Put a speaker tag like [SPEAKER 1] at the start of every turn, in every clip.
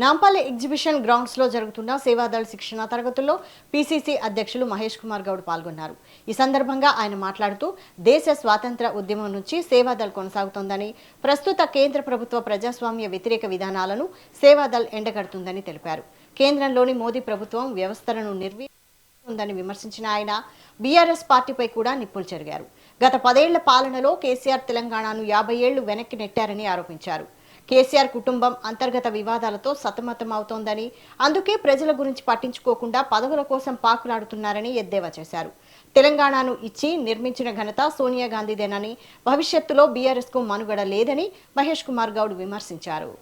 [SPEAKER 1] Nampally exhibition grounds లో జరుగుతున్న సేవాదళ్ శిక్షణ తరగతుల్లో పీసీసీ అధ్యక్షులు మహేష్ కుమార్ గౌడ్ పాల్గొన్నారు. ఈ సందర్భంగా ఆయన మాట్లాడుతూ దేశ స్వాతంత్ర ఉద్యమం నుంచి సేవాదళ్ కొనసాగుతోందని, ప్రస్తుత కేంద్ర ప్రభుత్వ ప్రజాస్వామ్య వ్యతిరేక విధానాలను సేవాదళ్ ఎండగడుతుందని తెలిపారు. కేంద్రంలోని మోదీ ప్రభుత్వం వ్యవస్థలను నిర్వీర్యం విమర్శించిన ఆయన బీఆర్ఎస్ పార్టీపై కూడా నిప్పులు చెరిగారు. గత 10 ఏళ్ల పాలనలో కేసీఆర్ తెలంగాణను 50 ఏళ్లు వెనక్కి నెట్టారని ఆరోపించారు. కేసీఆర్ కుటుంబం అంతర్గత వివాదాలతో సతమతమవుతోందని, అందుకే ప్రజల గురించి పట్టించుకోకుండా పదవుల కోసం పాకులాడుతున్నారని ఎద్దేవా చేశారు. తెలంగాణను ఇచ్చి నిర్మించిన ఘనత సోనియా గాంధీదేనని, భవిష్యత్తులో బీఆర్ఎస్ కు మనుగడ లేదని మహేష్ కుమార్ గౌడ్ విమర్శించారు.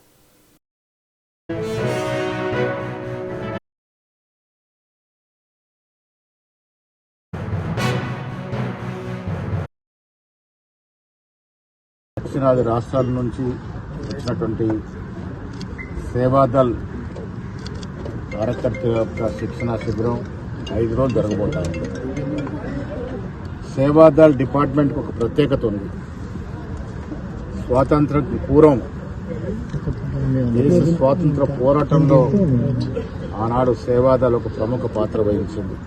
[SPEAKER 2] దక్షిణాది రాష్ట్రాల నుంచి వచ్చినటువంటి సేవాదళ్ కార్యకర్తల యొక్క శిక్షణ శిబిరం 5 రోజులు జరగబోతాయి. సేవాదళ్ డిపార్ట్మెంట్కి ఒక ప్రత్యేకత ఉంది. స్వాతంత్ర పూర్వం దేశ స్వాతంత్ర పోరాటంలో ఆనాడు సేవాదళ్ ఒక ప్రముఖ పాత్ర వహించింది.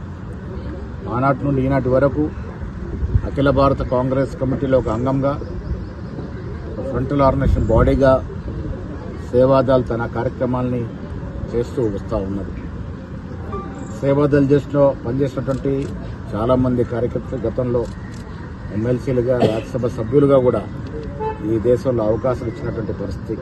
[SPEAKER 2] ఆనాటి నుండి ఈనాటి వరకు అఖిల భారత కాంగ్రెస్ కమిటీలో ఒక అంగంగా, ఫ్రంటల్ ఆర్గనైజేషన్ బాడీగా సేవాదళ్ తన కార్యక్రమాలని చేస్తూ వస్తూ ఉన్నది. సేవాదళ్ చేస్తూ పనిచేసినటువంటి చాలామంది కార్యకర్తలు గతంలో ఎమ్మెల్సీలుగా, రాజ్యసభ సభ్యులుగా కూడా ఈ దేశంలో అవకాశం ఇచ్చినటువంటి పరిస్థితి.